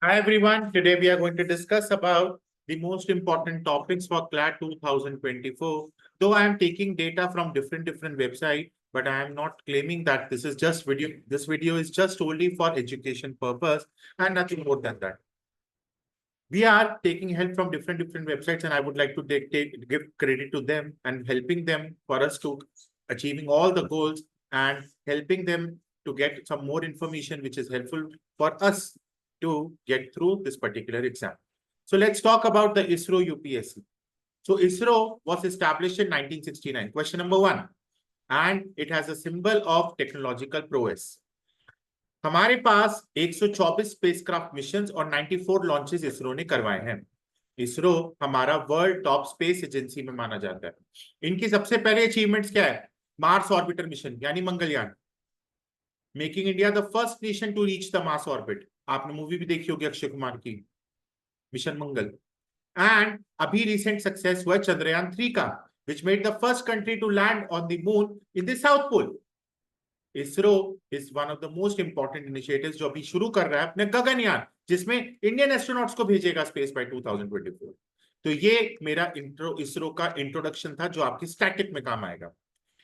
Hi everyone, today we are going to discuss about the most important topics for CLAT 2024. Though I am taking data from different websites, but I am not claiming that this is just video. This video is just only for education purpose and nothing more than that. We are taking help from different websites, and I would like to give credit to them and helping them for us to achieving all the goals and helping them to get some more information which is helpful for us to get through this particular exam. So let's talk about the ISRO UPSC. So ISRO was established in 1969. Question number one, and it has a symbol of technological prowess. हमारे पास 124 spacecraft missions और 94 launches ISRO ने करवाए हैं। इसरो हमारा world top space agency में माना जाता है। इनकी सबसे पहले अचीवमेंट्स क्या है? मार्स ऑर्बिटर मिशन यानी Mangalyaan, making India the first nation to reach the Mars orbit. आपने मूवी भी देखी होगी अक्षय कुमार की, मिशन मंगल। एंड अभी रिसेंट सक्सेस हुआ चंद्रयान 3 का, which made the first country to land on the moon in the south pole. ISRO is one of the most important initiatives जो अभी शुरू कर रहा है अपने गगनयान, जिसमें इंडियन एस्ट्रोनॉट्स को भेजेगा स्पेस बाय 2024। तो ये मेरा इसरो का इंट्रोडक्शन था जो आपकी स्टैटिक में काम आएगा।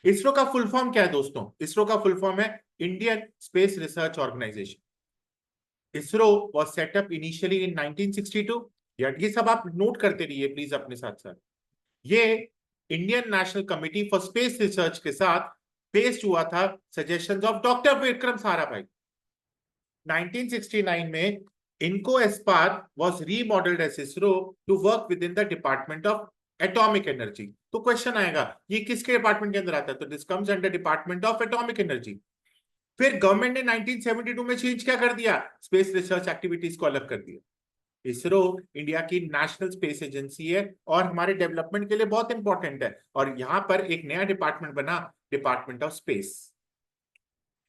इसरो का फुल फॉर्म क्या है दोस्तों? इसरो का फुल फॉर्म है Indian space research organisation. ISRO was set up initially in 1962। ये सब आप नोट करते रहिए प्लीज अपने साथ साथ। ये Indian national committee for space research के साथ बेस्ड हुआ था suggestions of doctor Vikram Sarabhai. 1969 में INCOSPAR was remodelled as ISRO to work with in the department of atomic energy. तो क्वेश्चन आएगा ये किसके डिपार्टमेंट के अंदर आता है? तो this comes under department of atomic energy. फिर गवर्नमेंट ने 1972 में चेंज क्या कर दिया? स्पेस रिसर्च एक्टिविटीज को अलग कर दिया। इसरो इंडिया की नेशनल स्पेस एजेंसी है और हमारे डेवलपमेंट के लिए बहुत इंपॉर्टेंट है। और यहां पर एक नया डिपार्टमेंट बना, डिपार्टमेंट ऑफ स्पेस।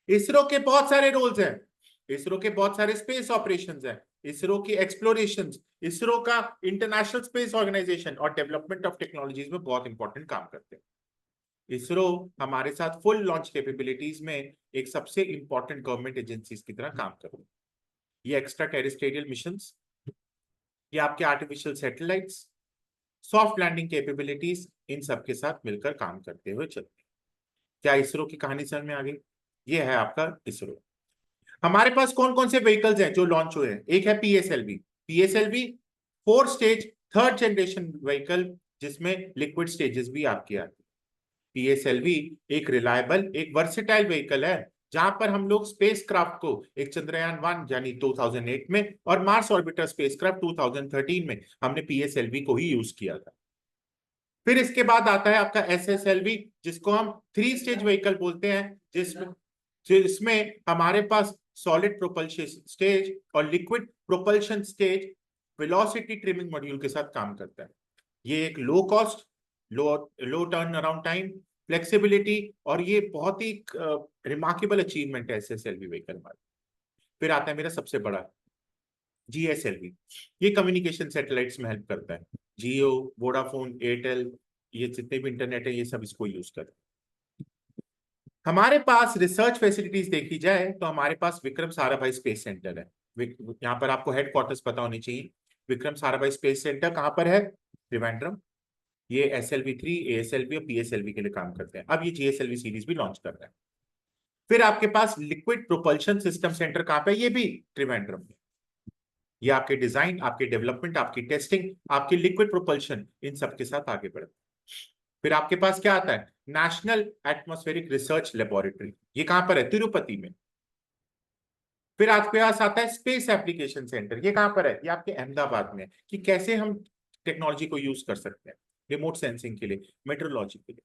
इसरो के बहुत सारे रोल्स हैं, इसरो के बहुत सारे स्पेस ऑपरेशंस हैं, इसरो की एक्सप्लोरेशन, इसरो का इंटरनेशनल स्पेस ऑर्गेनाइजेशन और डेवलपमेंट ऑफ टेक्नोलॉजीज में बहुत इंपॉर्टेंट काम करते हैं। इसरो हमारे साथ फुल लॉन्च कैपेबिलिटीज में एक सबसे इंपॉर्टेंट गवर्नमेंट एजेंसीज की तरह काम करते हैं। ये एक्स्ट्रा टेरेस्ट्रियल मिशंस, ये आपके artificial satellites, soft landing capabilities, इन सब के साथ मिलकर काम करते हुए चलते हैं। क्या इसरो की कहानी समझ में आ गई? ये है आपका इसरो। हमारे पास कौन कौन से व्हीकल्स हैं जो लॉन्च हुए हैं? एक है PSLV. PSLV 4 stage third generation vehicle, जिसमें लिक्विड स्टेजेस भी आपकी आती है। पीएसएलवी एक रिलायबल, एक वर्सेटाइल व्हीकल है, जहां पर हम लोग स्पेस क्राफ्ट को एक चंद्रयान 1 यानी 2008 में और मार्स ऑर्बिटर स्पेसक्राफ्ट 2013 में हमने पीएसएलवी को ही यूज किया था। फिर इसके बाद आता है आपका एसएसएलवी, जिसको हम 3 स्टेज व्हीकल बोलते हैं, जिसमें हमारे पास सॉलिड प्रोपल्शन स्टेज और liquid propulsion stage velocity trimming module के साथ काम करता है। ये एक लो कॉस्ट, लो टर्न अराउंड टाइम, फ्लेक्सिबिलिटी और ये बहुत ही रिमार्केबल अचीवमेंट है एसएसएलवी व्हीकल में। फिर आता है मेरा सबसे बड़ा जीएसएलवी। ये कम्युनिकेशन सैटेलाइट्स में हेल्प करता है। जियो, वोडाफोन, एयरटेल, ये जितने भी इंटरनेट है ये सब इसको यूज करते हैं। हमारे पास रिसर्च फैसिलिटीज देखी जाए तो हमारे पास विक्रम साराभाई स्पेस सेंटर है। यहाँ पर आपको हेडक्वार्टर्स पता होनी चाहिए। विक्रम साराभाई स्पेस सेंटर कहाँ पर है? त्रिवेंद्रम। ये SLV-3, ASLV और PSLV के लिए काम करते हैं। अब ये GSLV सीरीज भी लॉन्च कर रहा है। फिर आपके पास लिक्विड प्रोपल्शन सिस्टम सेंटर कहाँ पे? ये भी त्रिवेंद्रम में। ये आपके डिजाइन, आपके डेवलपमेंट, आपकी टेस्टिंग, आपकी लिक्विड प्रोपल्शन, इन सब के साथ आगे बढ़ते हैं। फिर आपके पास क्या आता है? National atmospheric research laboratory. ये कहां पर है? तिरुपति में। फिर आपके पास आता है स्पेस एप्लीकेशन सेंटर। ये कहां पर है? ये आपके अहमदाबाद में है। कि कैसे हम टेक्नोलॉजी को यूज कर सकते हैं रिमोट सेंसिंग के लिए, मेट्रोलॉजी के लिए।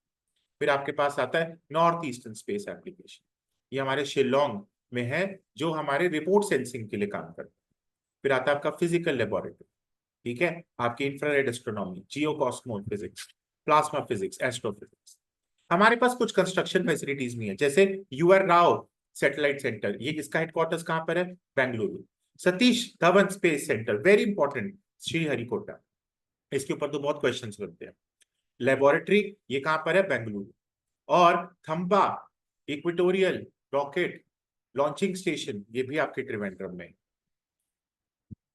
फिर आपके पास आता है नॉर्थ ईस्टर्न स्पेस एप्लीकेशन। ये हमारे शिलोंग में है, जो हमारे रिमोट सेंसिंग के लिए काम करता है। फिर आता है आपका फिजिकल लेबोरेटरी, ठीक है, आपकी infrared astronomy, geo cosmo physics, plasma physics, astrophysics. हमारे पास कुछ कंस्ट्रक्शन फैसिलिटीज भी है, जैसे यूआर राव सैटेलाइट सेंटर। ये इसका हेडक्वार्टर्स कहां पर है? Bengaluru. Satish Dhawan space centre, very important, Sriharikota. इसके ऊपर तो बहुत क्वेश्चंस बनते हैं। लेबोरेटरी ये कहां पर है? बेंगलुरु। और थंबा इक्वेटोरियल रॉकेट लॉन्चिंग स्टेशन, ये भी आपके त्रिवेंद्रम में।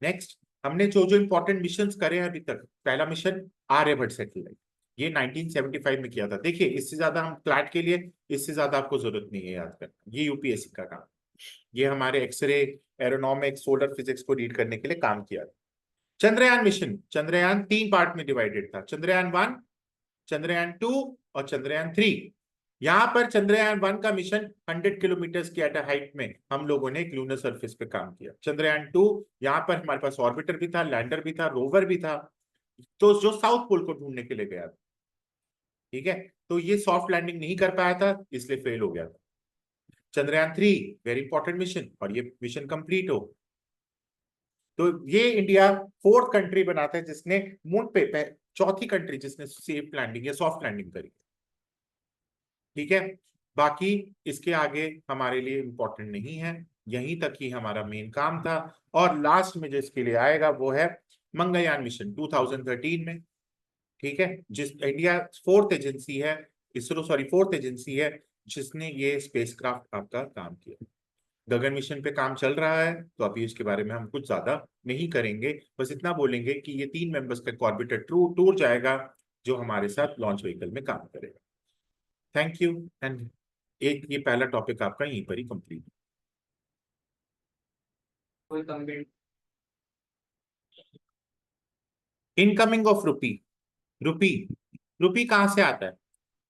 नेक्स्ट, हमने जो जो इंपॉर्टेंट मिशन करे हैं अभी तक, पहला मिशन आर्यभट्ट सैटेलाइट, ये 1975 में किया था। देखिए इससे ज्यादा हम क्लैट के लिए, इससे ज्यादा आपको जरूरत नहीं है याद करना, ये यूपीएससी का काम, ये हमारे एक्सरे, एरोनॉमिक्स, सोलर फिजिक्स को रीड करने के लिए काम किया था। चंद्रयान मिशन, चंद्रयान 3 पार्ट में डिवाइडेड था, चंद्रयान 1, चंद्रयान 2 और चंद्रयान 3। यहां पर चंद्रयान 1 का मिशन 100 किलोमीटर की एट हाइट में हम लोगों ने एक लूनर सरफेस पे काम किया। चंद्रयान 2, यहाँ पर हमारे पास ऑर्बिटर भी था, लैंडर भी था, रोवर भी था, तो जो साउथ पोल को ढूंढने के लिए गया था। ठीक है, तो ये सॉफ्ट लैंडिंग नहीं कर पाया था, इसलिए फेल हो गया था। चंद्रयान 3 वेरी इंपॉर्टेंट मिशन, और ये मिशन कंप्लीट हो, तो ये इंडिया 4th कंट्री बनाता है जिसने मून पे, चौथी कंट्री जिसने सेफ लैंडिंग या सॉफ्ट लैंडिंग करी। ठीक है, बाकी इसके आगे हमारे लिए इंपॉर्टेंट नहीं है, यहीं तक ही हमारा मेन काम था। और लास्ट में जो इसके लिए आएगा वो है मंगलयान मिशन 2013 में। ठीक है, जिस इंडिया 4th एजेंसी है, इसरो सॉरी 4th एजेंसी है जिसने ये स्पेसक्राफ्ट आपका काम किया। गगन मिशन पे काम चल रहा है, तो अभी इसके बारे में हम कुछ ज्यादा नहीं करेंगे, बस इतना बोलेंगे कि ये 3 मेंबर्स का ऑर्बिटर टूर जाएगा जो हमारे साथ लॉन्च व्हीकल में काम करेगा। थैंक यू, एंड एक ये पहला टॉपिक आपका यहीं पर ही कंप्लीट। कोई कमेंट? इनकमिंग ऑफ रुपी, रुपी रुपी कहाँ से आता है?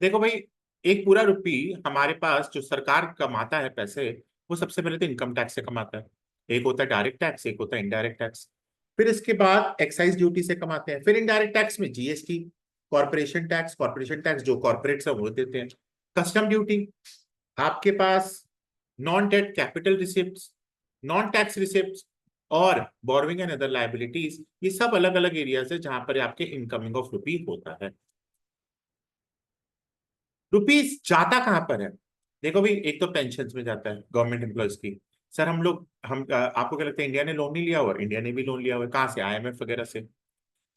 देखो भाई, एक पूरा रुपी हमारे पास जो सरकार कमाता है पैसे, वो सबसे पहले तो इनकम टैक्स से कमाता है। एक होता है डायरेक्ट टैक्स, एक होता है इनडायरेक्ट टैक्स, फिर इसके बाद एक्साइज ड्यूटी से कमाते हैं, फिर इनडायरेक्ट टैक्स में जीएसटी, कॉर्पोरेशन टैक्स जो कॉर्पोरेट सब वो देते हैं, कस्टम ड्यूटी, आपके पास non debt capital receipt, non tax receipt, और बोरोइंग एंड अदर लाइबिलिटीज, ये सब अलग अलग एरियाज है जहां पर आपके इनकमिंग ऑफ रुपी होता है। रुपीज जाता कहां पर है? देखो भाई, एक तो पेंशन में जाता है गवर्नमेंट एम्प्लॉयज की। सर हम आपको क्या लगता है इंडिया ने लोन नहीं लिया हुआ? इंडिया ने भी लोन लिया हुआ है, कहाँ से? आईएमएफ वगैरह से।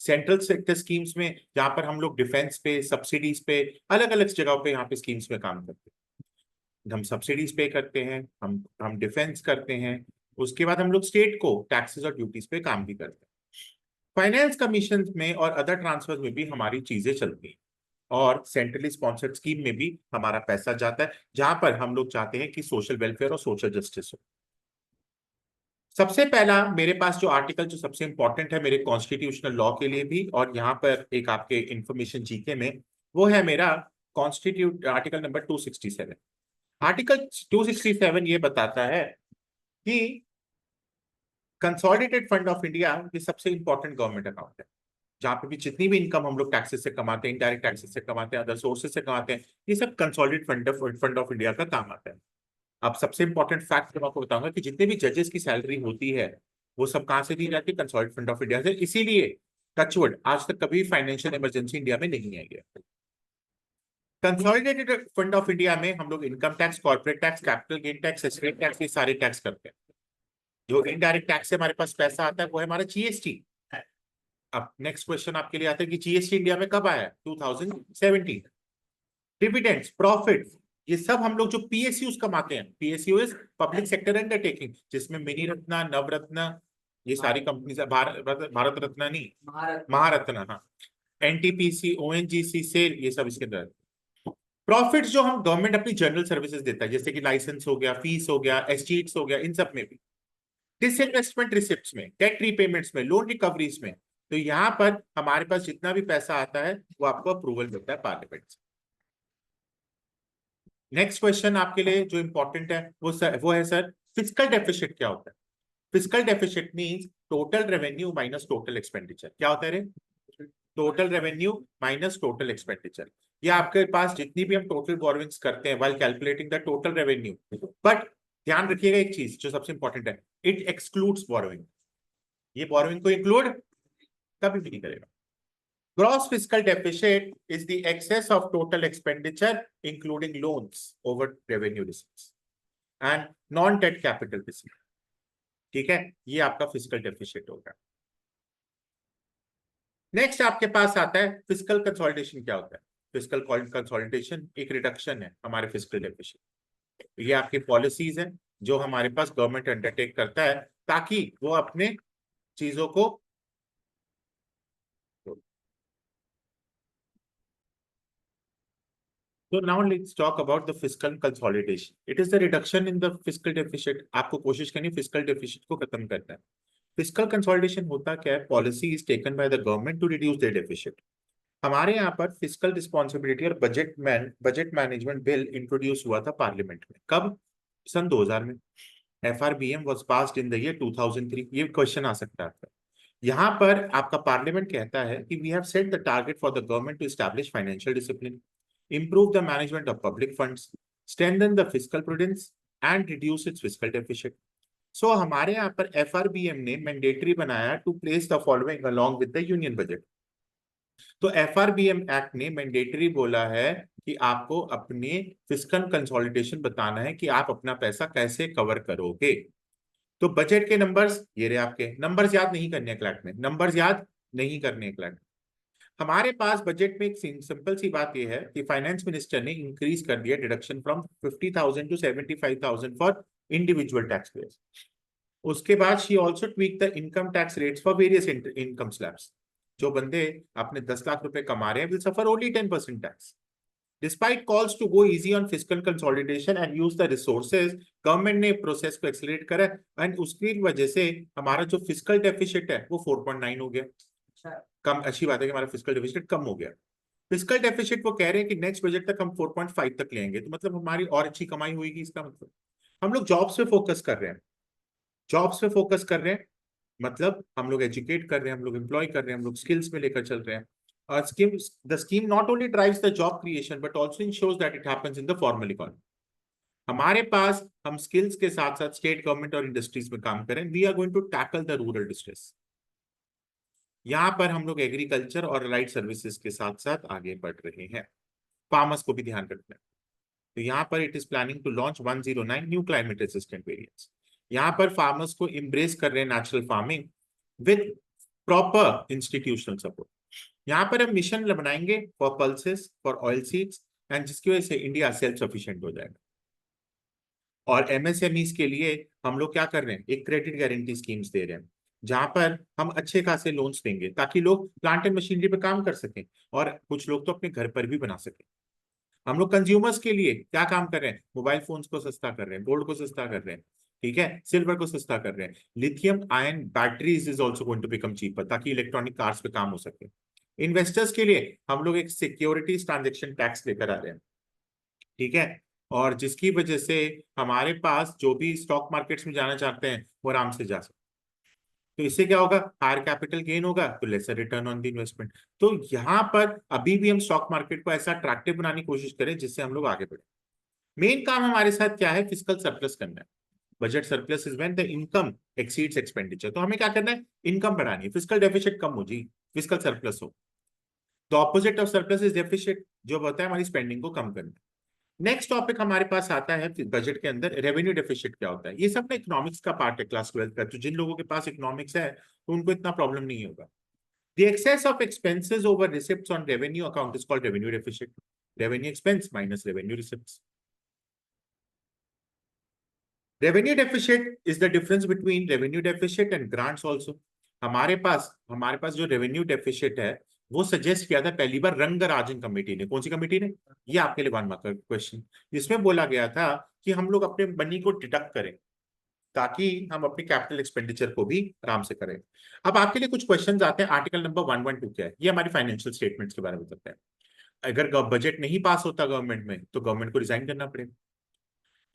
सेंट्रल सेक्टर स्कीम्स में जहां पर हम लोग डिफेंस पे, सब्सिडीज पे, अलग अलग जगहों पे यहाँ पे स्कीम्स में काम करते हैं। हम सब्सिडीज पे करते हैं, हम डिफेंस करते हैं, उसके बाद हम लोग स्टेट को टैक्सेस और ड्यूटीज पे काम भी करते हैं। फाइनेंस कमीशन में और अदर ट्रांसफर में भी हमारी चीजें चलती हैं, और सेंट्रली स्पॉन्सर्ड स्कीम में भी हमारा पैसा जाता है, जहां पर हम लोग चाहते हैं कि सोशल वेलफेयर और सोशल जस्टिस हो। सबसे पहला मेरे पास जो आर्टिकल जो सबसे इंपॉर्टेंट है मेरे कॉन्स्टिट्यूशनल लॉ के लिए भी, और यहाँ पर एक आपके इंफॉर्मेशन जीके में, वो है मेरा कॉन्स्टिट्यूट आर्टिकल नंबर 267। आर्टिकल 267 ये बताता है कि कंसोलिडेटेड फंड ऑफ इंडिया ये सबसे इंपॉर्टेंट गवर्नमेंट अकाउंट है, जहां पे भी जितनी भी इनकम हम लोग टैक्सेस से कमाते हैं, इनडायरेक्ट टैक्सेस से कमाते हैं, अदर सोर्सेस से कमाते हैं, ये सब कंसोलिडेटेड फंड ऑफ इंडिया का काम आता है। अब सबसे इंपॉर्टेंट फैक्ट मैं आपको बताऊंगा कि जितने भी जजेस की सैलरी होती है वो सब कहां से दी जाती है? कंसोलिडेटेड फंड ऑफ इंडिया से। इसीलिए टचवुड आज तक कभी फाइनेंशियल इमरजेंसी इंडिया में नहीं आई है। कंसोलिडेटेड फंड ऑफ इंडिया में हम लोग income tax, corporate tax, capital gain tax, estate tax, ये सारे टैक्स करते हैं। जो इनडायरेक्ट टैक्स से हमारे पास पैसा आता है वो है हमारा जीएसटी। अब नेक्स्ट क्वेश्चन आपके लिए आता है कि जीएसटी इंडिया में कब आया? 2017। डिविडेंड्स, प्रॉफिट, ये सब हम लोग जो पीएसयूज कमाते हैं, PSU is public sector undertaking, जिसमें मिनी रत्ना, नवरत्न, ये सारी कंपनीज, भारत रत्ना नहीं, महारत्ना, हाँ, एनटीपीसी, ओएनजीसी, सेल, ये सब इसके अंदर। प्रॉफिट जो हम गवर्नमेंट अपनी जनरल सर्विसेज देता है, जैसे कि लाइसेंस हो गया, फीस हो गया, एस्टीट्स हो गया, इन सब में भी। डिसइन्वेस्टमेंट रिसिप्ट्स में, डेट रीपेमेंट्स में, लोन रिकवरीज में, तो यहाँ पर हमारे पास जितना भी पैसा आता है वो आपको अप्रूवल देता है पार्लियामेंट से। नेक्स्ट क्वेश्चन आपके लिए जो इंपॉर्टेंट है वो है सर, फिजिकल डेफिसिट क्या होता है? Physical deficit means total revenue minus total expenditure. क्या होता है रे? Total revenue minus total expenditure. ये आपके पास जितनी भी हम टोटल बोरोइंग्स करते हैं while calculating the total revenue, but ध्यान रखिएगा एक चीज जो सबसे इंपॉर्टेंट है, इट एक्सक्लूड्स बोरोइंग। ये बोरोइंग को इंक्लूड कभी भी नहीं करेगा। Gross fiscal deficit is the excess of total expenditure, including loans over revenue receipts and non-debt capital receipt. ठीक है, ये आपका फिजिकल डेफिशिट होगा। नेक्स्ट आपके पास आता है फिजिकल कंसोलिडेशन। क्या होता है? फिजिकल कंसोलिडेशन एक रिडक्शन है हमारे फिजिकल डेफिशिट। ये आपकी पॉलिसीज है जो हमारे पास गवर्नमेंट अंडरटेक करता है ताकि वो अपने चीजों को। So now let's talk about the fiscal consolidation. It is the reduction in the fiscal deficit. आपको कोशिश करनी fiscal deficit को खत्म करना है। Fiscal consolidation होता क्या है? Policy is taken by the government to reduce their deficit. हमारे यहाँ पर फिजिकल रिस्पॉन्सिबिलिटी और बजट मैनेजमेंट बिल इंट्रोड्यूस हुआ था पार्लियामेंट में। कब? सन 2000 में। FRBM was passed in the year 2003। ये क्वेश्चन आ सकता है आपका। यहाँ पर आपका पार्लियामेंट कहता है कि we have set the target for the government to establish financial discipline, improve the management of public funds, strengthen the fiscal prudence and reduce its fiscal deficit. So हमारे यहाँ पर FRBM ने मैंडेटरी बनाया to place the following along with the union budget. तो FRBM act ने mandatory बोला है कि आपको अपने फिस्कल कंसोलिडेशन बताना है कि आप अपना पैसा कैसे कवर करोगे। तो बजट के नंबर्स ये रहे आपके। नंबर्स याद नहीं करने क्लैट में, नंबर्स याद नहीं करने क्लैट। हमारे पास बजट में एक सिंपल सी बात यह है कि फाइनेंस मिनिस्टर ने इंक्रीज कर दिया deduction from 50,000 to 75,000 for individual tax payers. उसके बाद she also tweak the income tax rates for various income slabs. जो बंदे अपने 10 लाख रुपए कमा रहे हैं विल सफर ओनली 10% टैक्स। Despite calls to go easy on fiscal consolidation and use the resources, government ने प्रोसेस को एक्सेलरेट करा एंड उसकी वजह से हमारा जो फिस्कल डेफिसिट है वो 4.9 हो गया। कम अच्छी बात है कि हमारा फिस्कल डेफिसिट कम हो गया। फिस्कल डेफिसिट वो कह रहे हैं कि नेक्स्ट बजट तक हम 4.5 तक लेंगे, तो मतलब हमारी और अच्छी कमाई होगी। इसका मतलब हम लोग जॉब्स पे फोकस कर रहे हैं, जॉब्स पे फोकस कर रहे हैं, मतलब हम लोग एजुकेट कर रहे हैं, हम लोग एम्प्लॉय कर रहे हैं, हम लोग स्किल्स में लेकर चल रहे हैं। The scheme not only drives the job creation but also ensures that it happens in the formal economy. हमारे पास हम स्किल्स के साथ साथ स्टेट गवर्नमेंट और इंडस्ट्रीज में काम करें। We are going to tackle the rural distress. यहाँ पर हम लोग एग्रीकल्चर और राइट सर्विसेज के साथ साथ आगे बढ़ रहे हैं। फार्मर्स को भी ध्यान रखना है। तो यहाँ पर it is planning to launch 109 new climate resistant variants. यहाँ पर फार्मर्स को एम्ब्रेस कर रहे हैं natural farming with proper institutional support. यहाँ पर हम मिशन बनाएंगे for pulses, for oil seeds, and जिसकी वजह से इंडिया सेल्फ सफिशिएंट हो जाएगा। और MSMEs के लिए हम लोग क्या कर रहे हैं? एक क्रेडिट गारंटी स्कीम्स दे रहे हैं जहां पर हम अच्छे खासे लोन्स देंगे ताकि लोग प्लांट एंड मशीनरी पे काम कर सकें और कुछ लोग तो अपने घर पर भी बना सकें। हम लोग कंज्यूमर्स के लिए क्या काम कर रहे हैं? मोबाइल फोन्स को सस्ता कर रहे हैं, गोल्ड को सस्ता कर रहे हैं, ठीक है, सिल्वर को सस्ता कर रहे हैं। Lithium ion batteries is also going to become cheaper ताकि इलेक्ट्रॉनिक कार्स पे काम हो सके। इन्वेस्टर्स के लिए हम लोग एक सिक्योरिटीज ट्रांजेक्शन टैक्स लेकर आ रहे हैं, ठीक है, और जिसकी वजह से हमारे पास जो भी स्टॉक मार्केट्स में जाना चाहते हैं वो आराम से जा सकते। तो इससे क्या होगा? हायर कैपिटल गेन होगा तो lesser return on the investment. तो यहाँ पर अभी भी हम स्टॉक मार्केट को ऐसा अट्रैक्टिव बनाने की कोशिश करें जिससे हम लोग आगे बढ़े। मेन काम हमारे साथ क्या है? फिस्कल सरप्लस करना है। Budget surplus is when the income exceeds expenditure. तो हमें क्या करना है? इनकम बढ़ानी है, फिस्कल डेफिसिट कम हो जी, फिस्कल सरप्लस हो। The opposite of surplus is deficit, जो होता है हमारी स्पेंडिंग को कम करना। नेक्स्ट टॉपिक हमारे पास आता है बजट के अंदर रेवेन्यू डेफिसिट क्या होता है। ये सब ना इकोनॉमिक्स का पार्ट है क्लास 12 का, तो जिन लोगों के पास इकोनॉमिक्स है तो उनको इतना प्रॉब्लम नहीं होगा। The excess of expenses over receipts on revenue account is called revenue deficit. Revenue expense minus revenue receipts. Revenue deficit is the difference between revenue deficit and grants also. हमारे पास जो revenue deficit है वो suggest किया था पहली बार Rangarajan committee ने। कौन सी कमेटी ने? ये आपके लिए 1 मार्क का क्वेश्चन। जिसमें बोला गया था कि हम लोग अपने मनी को डिडक्ट करें ताकि हम अपने कैपिटल एक्सपेंडिचर को भी आराम से करें। अब आपके लिए कुछ क्वेश्चंस आते हैं। आर्टिकल नंबर 112 क्या है? ये हमारी फाइनेंशियल स्टेटमेंट्स के बारे में बताता है। अगर बजट नहीं पास होता गवर्नमेंट में तो गवर्नमेंट को रिजाइन करना पड़ेगा।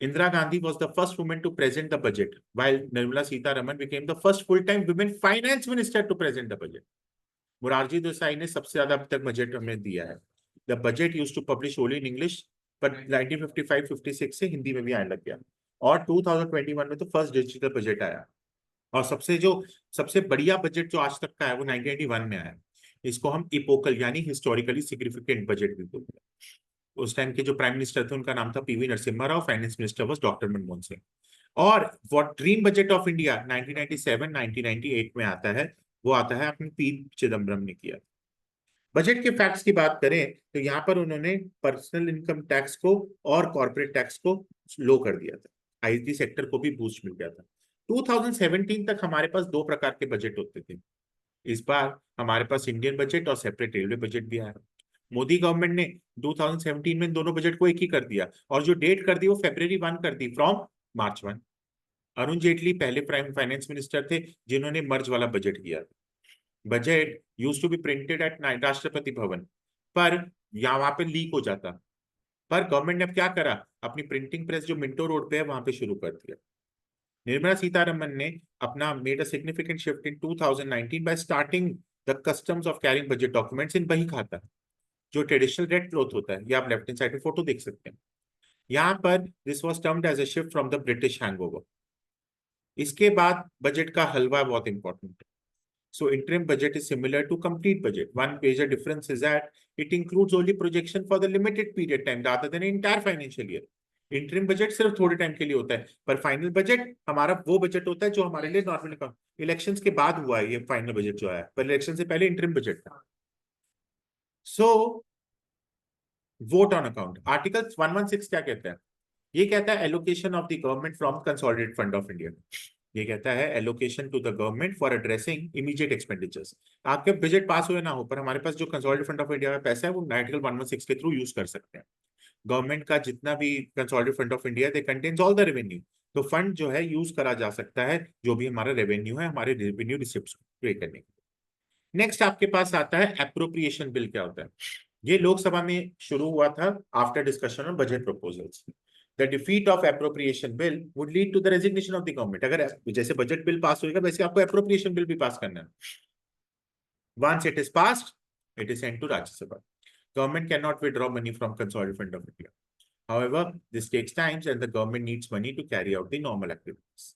Indira Gandhi was the first woman to present the budget, while Nirmala Sitharaman became the first full-time women finance minister to present the budget. Morarji Desai ने सबसे ज्यादा अब तक बजट हमें दिया है। The budget used to publish only in English, but 1955-56 से हिंदी में भी आने लग गया और 2021 में तो फर्स्ट डिजिटल बजट आया। और सबसे बढ़िया बजट जो आज तक का है वो 1981 में आया। इसको हम इपोकल यानी हिस्टोरिकली सिग्निफिकेंट बजट भी बोलते हैं। उस टाइम के जो प्राइम मिनिस्टर थे उनका नाम था PV Narasimha Rao, finance minister was doctor Manmohan Singh. और what dream budget of India 1997-1998 में आता है, वो आता है अपने P चिदम्बरम ने किया। बजट के फैक्ट्स की बात करें तो यहाँ पर उन्होंने पर्सनल इनकम टैक्स को और कॉर्पोरेट टैक्स को लो कर दिया था। IT सेक्टर को भी बूस्ट मिल गया था। 2017 तक हमारे पास दो प्रकार के बजट होते थे। इस बार हमारे पास इंडियन बजट और सेपरेट रेलवे बजट भी आया। मोदी गवर्नमेंट ने 2017 में इन दोनों बजट को एक ही कर दिया, और जो डेट कर दी वो February 1 कर दी फ्रॉम March 1। अरुण जेटली पहले प्राइम फाइनेंस मिनिस्टर थे जिन्होंने मर्ज वाला बजट किया। Budget used to be printed at Rashtrapati Bhavan, पर यहाँ वहां पे लीक हो जाता। पर गवर्नमेंट ने अब क्या करा, अपनी प्रिंटिंग प्रेस जो मिंटो रोड पे है वहां पे शुरू कर दिया। निर्मला सीतारमन ने अपना made a significant shift in 2019 bye starting the customs of carrying budget documents in बही खाता, जो ट्रेडिशनल रेड क्लॉथ होता है। ये आप लेफ्ट हैंड साइड में फोटो देख सकते हैं। यहाँ पर this was termed as a shift from the British hangover. इसके बाद बजट का हलवा बहुत इंपॉर्टेंट है। So interim budget is similar to complete budget. One major difference is that it includes only projection for the limited period time rather than entire financial year. Interim budget सिर्फ थोड़े time के लिए होता है, पर final budget हमारा वो budget होता है जो हमारे लिए नॉर्मली इलेक्शंस के बाद हुआ है। ये फाइनल बजट जो है, पर इलेक्शन से पहले इंटरिम बजट था। So vote on account article 116 क्या कहता है? ये कहता है allocation of the government from consolidated fund of India. ये कहता है allocation to the government for addressing immediate expenditures. आपके बजट पास हो या ना हो, पर हमारे पास जो कंसोलिडेटेड फंड ऑफ इंडिया में पैसा है वो आर्टिकल 116 के थ्रू यूज कर सकते हैं। गवर्नमेंट का जितना भी consolidated fund of India they contains all the revenue. तो फंड जो है यूज करा जा सकता है, जो भी हमारा रेवेन्यू है, हमारे रेवेन्यू रिसिप्ट पे करने के। नेक्स्ट आपके पास आता है एप्रोप्रिएशन बिल। क्या होता है? ये लोकसभा में शुरू हुआ था after discussion on budget proposals. The defeat of appropriation bill would lead to the resignation of the government. अगर जैसे बजट बिल पास होगा वैसे आपको एप्रोप्रिएशन बिल भी पास करना है। Once it is passed, it is sent to Rajya Sabha. Government can not withdraw money from consolidated fund of India. However, this takes time and the government needs money to carry out the normal activities.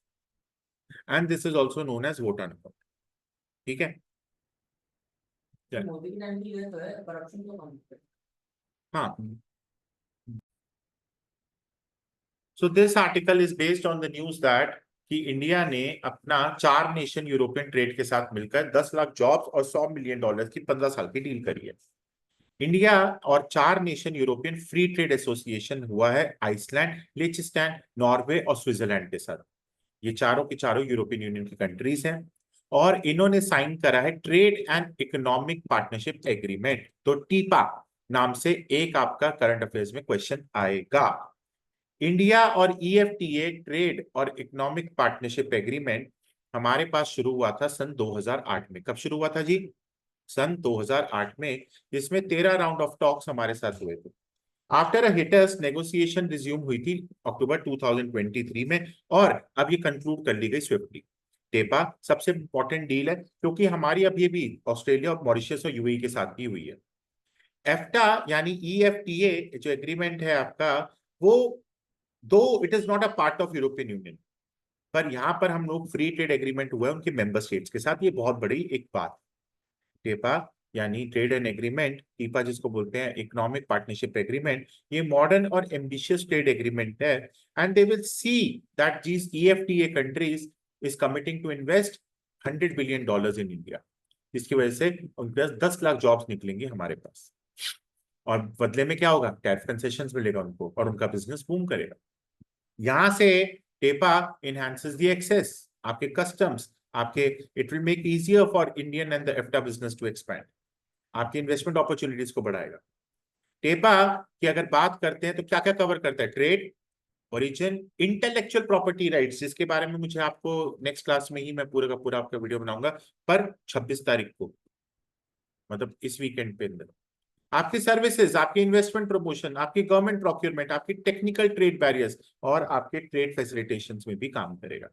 And this is also known as vote on account. ठीक है? मोदी की time की तो है corruption तो कम। हाँ। So this article is based on the news that कि India ने अपना 4 नेशन यूरोपियन ट्रेड के साथ मिलकर 10 लाख जॉब्स और $100 मिलियन की 15 साल की डील करी है। इंडिया और 4 nation European free trade association हुआ है आइसलैंड, लिechtenstein, नॉर्वे और स्विट्जरलैंड के साथ। ये चारों की चारों यूरोपियन यूनियन की कंट्रीज हैं, और इन्होंने साइन करा है trade and economic partnership agreement. तो टीपा नाम से एक आपका करंट अफेयर्स में क्वेश्चन आएगा। इंडिया और EFTA ट्रेड और इकोनॉमिक पार्टनरशिप एग्रीमेंट हमारे पास शुरू हुआ था सन 2008 में। कब शुरू हुआ था जी? सन 2008 में, जिसमें 13 राउंड ऑफ टॉक्स हमारे साथ हुए थे। After a hitters negotiation resume हुई थी अक्टूबर 2023 में, और अब ये कंक्लूड कर ली गई स्विफ्टली। टेपा सबसे इंपॉर्टेंट डील है क्योंकि हमारी अब ये भी ऑस्ट्रेलिया और मॉरिशस और यूएई के साथ भी हुई है। एफ्टा यानी EFTA जो एग्रीमेंट है आपका, वो दो it is not a part of European union, पर यहां पर हम लोग फ्री ट्रेड एग्रीमेंट हुआ है उनके मेंबर स्टेट्स के साथ। ये बहुत बड़ी एक बात। टेपा यानी ट्रेड एंड एग्रीमेंट, टीपा जिसको बोलते हैं इकोनॉमिक पार्टनरशिप एग्रीमेंट, ये मॉडर्न और एम्बिशियस ट्रेड एग्रीमेंट है। And they will see that these EFTA countries is committing to invest $100 billion in India, जिसकी वजह से उनके पास 10 लाख जॉब्स निकलेंगे हमारे पास, और बदले में क्या होगा? टैक्स कंसेशंस मिलेगा उनको और उनका बिजनेस बूम करेगा। यहां से टेपा इनहांसेस द एक्सेस आपके कस्टम्स, आपके it will make easier for Indian and the EFTA business to expand, आपकी इन्वेस्टमेंट अपॉर्चुनिटीज को बढ़ाएगा। टेपा की अगर बात करते हैं तो क्या क्या कवर करता है? Trade, origin, intellectual property rights, जिसके बारे में मुझे आपको नेक्स्ट क्लास में ही मैं पूरा का पूरा आपका वीडियो बनाऊंगा, पर 26 तारीख को, मतलब इस वीकेंड पे अंदर। आपकी सर्विसेज, आपकी इन्वेस्टमेंट प्रमोशन, आपकी गवर्नमेंट प्रोक्योरमेंट, आपकी टेक्निकल ट्रेड बैरियर्स और आपके ट्रेड फैसिलिटेशंस में भी काम करेगा।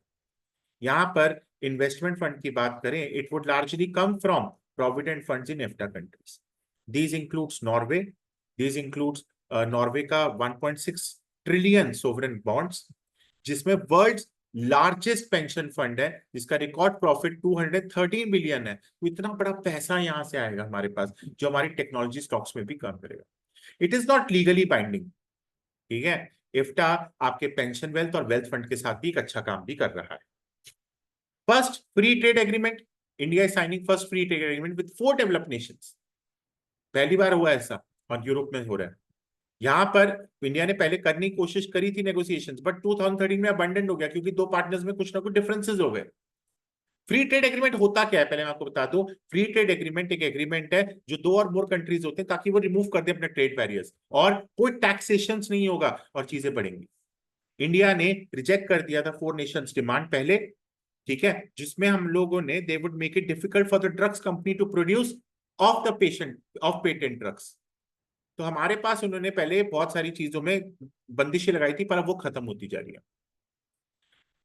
यहाँ पर इन्वेस्टमेंट फंड की बात करें, it would largely come from provident funds in EFTA countries. These includes Norway, these includes Norway का 1.6 ट्रिलियन सोवरेन बॉन्ड्स, जिसमें वर्ल्ड लार्जेस्ट पेंशन फंड है जिसका रिकॉर्ड प्रॉफिट 213 बिलियन है। तो इतना बड़ा पैसा यहां से आएगा हमारे पास, जो हमारी टेक्नोलॉजी स्टॉक्स में भी काम करेगा। It is not legally binding, ठीक है। इफ्टा आपके पेंशन वेल्थ और वेल्थ फंड के साथ भी एक अच्छा काम भी कर रहा है। First free trade agreement, India is signing first free trade agreement with 4 developed Nations. पहली बार हुआ ऐसा, और यूरोप में हो रहा है। यहाँ पर इंडिया ने पहले करने की कोशिश करी थी नेगोशिएशंस, बट 2013 में अबंडन हो गया क्योंकि दो पार्टनर्स में कुछ ना कुछ डिफरेंसेस हो गए। फ्री ट्रेड एग्रीमेंट होता क्या है, पहले मैं आपको बता दूं। फ्री ट्रेड एग्रीमेंट एक एग्रीमेंट है जो दो और मोर कंट्रीज होते हैं ताकि वो रिमूव कर दे अपने ट्रेड बैरियर्स, और कोई टैक्सेशन नहीं होगा और चीजें बढ़ेंगी। इंडिया ने रिजेक्ट कर दिया था फोर नेशंस डिमांड पहले, ठीक है, जिसमें हम लोगों ने they would make it difficult for the drugs company to produce of the patient of patent drugs. तो हमारे पास उन्होंने पहले बहुत सारी चीजों में बंदिशें लगाई थी, पर अब वो खत्म होती जा रही है।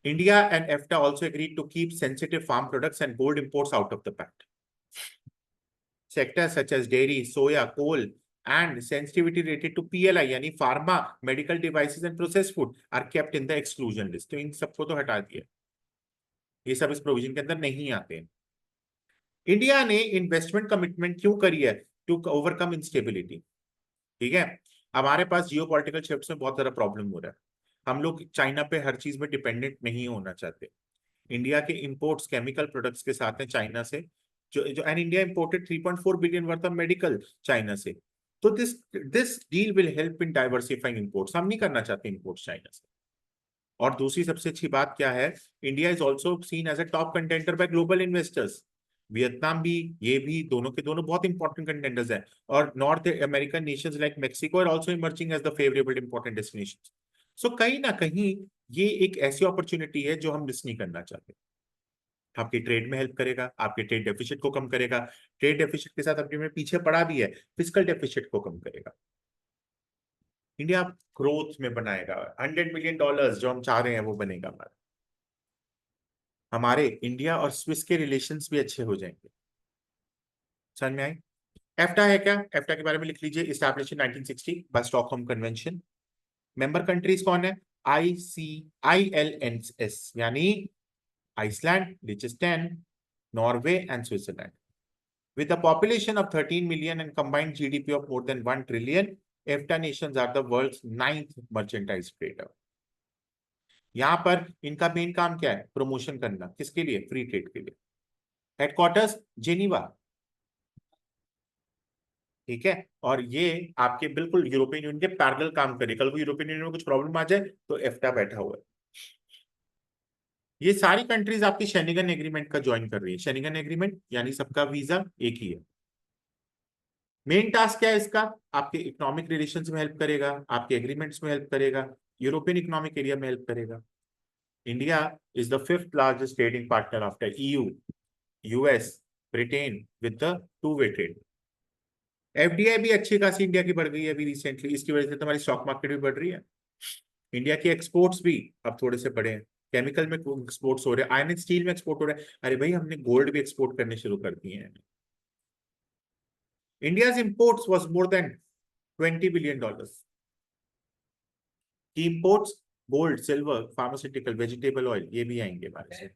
India and EFTA also agreed to keep sensitive farm products and gold imports out of the pact. Sectors such as dairy, soya, coal, and sensitivity related to PLI, यानी pharma, medical devices and processed food are kept in the exclusion list. तो इन सबको तो हटा दिया, ये सब इस provision के अंदर नहीं आते हैं। इंडिया ने इन्वेस्टमेंट कमिटमेंट क्यों करी है? टू ओवरकम इंस्टेबिलिटी, ठीक है। हमारे पास जियो पॉलिटिकल शिफ्ट में बहुत ज्यादा प्रॉब्लम हो रहा है, हम लोग चाइना पे हर चीज में डिपेंडेंट नहीं होना चाहते। इंडिया के इंपोर्ट्स केमिकल प्रोडक्ट्स के साथ हैं चाइना से, जो and India imported 3.4 billion worth of medical China से। तो this this deal will help in diversifying imports, हम नहीं करना चाहते इंपोर्ट्स चाइना से। और दूसरी सबसे अच्छी बात क्या है, India is also seen as a top contender by global investors. Vietnam भी, ये भी, दोनों के दोनों बहुत इंपॉर्टेंट कंटेंडर्स हैं। और north American nations like Mexico are also emerging as the favourable important destinations. So कहीं ना कहीं ये एक ऐसी अपॉर्चुनिटी है जो हम मिस नहीं करना चाहते। आपकी ट्रेड में हेल्प करेगा, आपके ट्रेड डेफिसिट को कम करेगा। ट्रेड डेफिसिट के साथ अपने में पीछे पड़ा भी है, फिजिकल डेफिसिट को कम करेगा। इंडिया ग्रोथ में बनाएगा, $100 मिलियन जो हम चाह रहे हैं वो बनेगा हमारा। हमारे इंडिया और स्विस के रिलेशंस भी अच्छे हो जाएंगे। समझ में आई? एफ्टा है क्या? एफ्टा के बारे में लिख लीजिए, establish in 1960 by Stockholm convention. Member countries कौन है? ICILNS, यानी Iceland, Liechtenstein, Norway and Switzerland. With a population of 13 million and combined GDP of more than 1 trillion, EFTA nations are the world's 9th merchandise trader. यहाँ पर इनका main काम क्या है? Promotion करना, किसके लिए? फ्री ट्रेड के लिए। हेडक्वार्टर्स जेनीवा, ठीक है। और ये आपके बिल्कुल यूरोपियन यूनियन के पैरेलल काम करे, कल को यूरोपियन यूनियन में कुछ प्रॉब्लम आ जाए तो एफ्टा बैठा हुआ है। ये सारी कंट्रीज आपकी शेनिगन एग्रीमेंट का ज्वाइन कर रही है। शेनिगन एग्रीमेंट यानी सबका वीजा एक ही है। मेन टास्क क्या है इसका? आपके इकोनॉमिक रिलेशंस में हेल्प करेगा, आपके एग्रीमेंट्स में हेल्प करेगा, यूरोपियन इकोनॉमिक एरिया में हेल्प करेगा। India is the fifth largest trading partner after EU, US, Britain with the two way trade. FDI भी अच्छी खासी इंडिया की बढ़ गई है अभी रिसेंटली, इसकी वजह से तुम्हारी स्टॉक मार्केट भी बढ़ रही है। इंडिया के एक्सपोर्ट्स भी अब थोड़े से बढ़े हैं, केमिकल में एक्सपोर्ट्स हो रहे हैं, आयरन स्टील में एक्सपोर्ट हो रहे हैं। अरे भाई, हमने गोल्ड भी एक्सपोर्ट करने शुरू कर दिए हैं। India's imports was more than $20 billion. की imports gold, silver, pharmaceutical, vegetable oil, ये भी आएंगे हमारे से।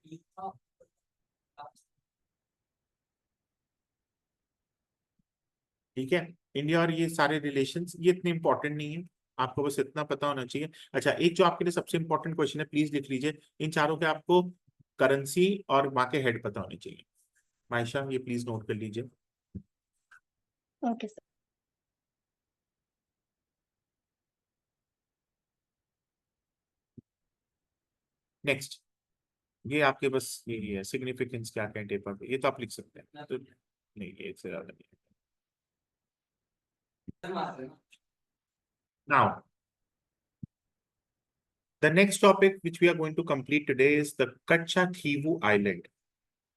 ठीक है, इंडिया और ये सारे रिलेशंस ये इतने इंपॉर्टेंट नहीं है, आपको बस इतना पता होना चाहिए। अच्छा, एक जो आपके लिए सबसे इंपॉर्टेंट क्वेश्चन है, प्लीज लिख लीजिए। इन चारों के आपको करेंसी और वहां के हेड पता होने चाहिए। मायशा, ये प्लीज नोट कर लीजिए। Okay sir. नेक्स्ट, ये आपके बस ये है सिग्निफिकेंस क्या क्या पेपर पे, ये तो आप लिख सकते हैं तो, नहीं ये इससे ज्यादा नहीं। Now, the next topic which we are going to complete today is the Kacha Thivu Island.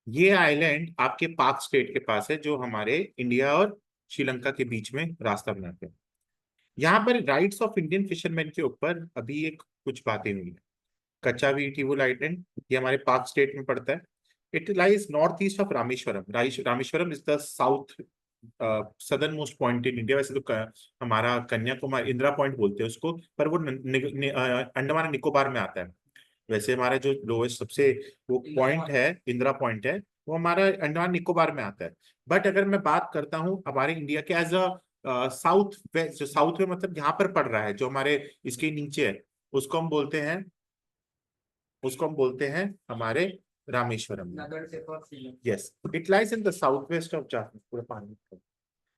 ये आइलैंड आपके पाक स्टेट के पास है, जो हमारे इंडिया और श्रीलंका के बीच में रास्ता बनाते हैं। यहाँ पर राइट्स ऑफ इंडियन फिशरमैन के ऊपर अभी एक कुछ बातें हुई है। कच्चा थिवु आइलैंड, ये हमारे पाक स्टेट में पड़ता है। It lies north east of Rameswaram. Rameswaram is the south southern most point in India. वैसे तो हमारा कन्याकुमारी, इंदिरा पॉइंट बोलते हैं उसको, पर वो अंडमान निकोबार में आता है। वैसे हमारा जो लोएस्ट सबसे वो पॉइंट है, इंदिरा पॉइंट है, वो हमारा अंडमान निकोबार में आता है। बट अगर मैं बात करता हूँ हमारे इंडिया के एज अ साउथ वेस्ट, जो साउथ में मतलब यहाँ पर पड़ रहा है, जो हमारे इसके नीचे है, उसको हम बोलते हैं, हमारे Rameswaram. Yes, it lies in the south west of Jaffna, पूरा पानी।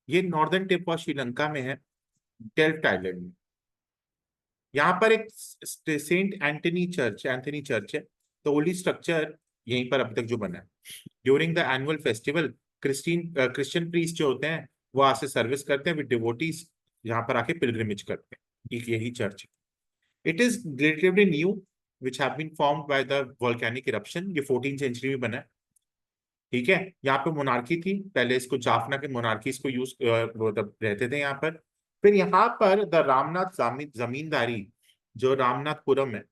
ये नॉर्दर्न टिप ऑफ श्रीलंका में है। डेल्फ्ट आइलैंड में। यहाँ पर एक सेंट एंथनी चर्च है। तो ओनली स्ट्रक्चर यहीं पर अब तक जो बना है। During the annual festival Christian priest जो होते हैं वो आज से सर्विस करते हैं विद डिवोटीज, यहाँ पर आके पिलग्रिमेज करते हैं। एक यही चर्च है। It is relatively new which have been formed by the volcanic eruption. ये 14 सेंचुरी में बना है। ठीक है, यहाँ पे मोनार्की थी पहले, इसको जाफना के मोनार्की इसको यूज रहते थे यहाँ पर। फिर यहाँ पर द रामनाथ जमींदारी जो रामनाथपुरम है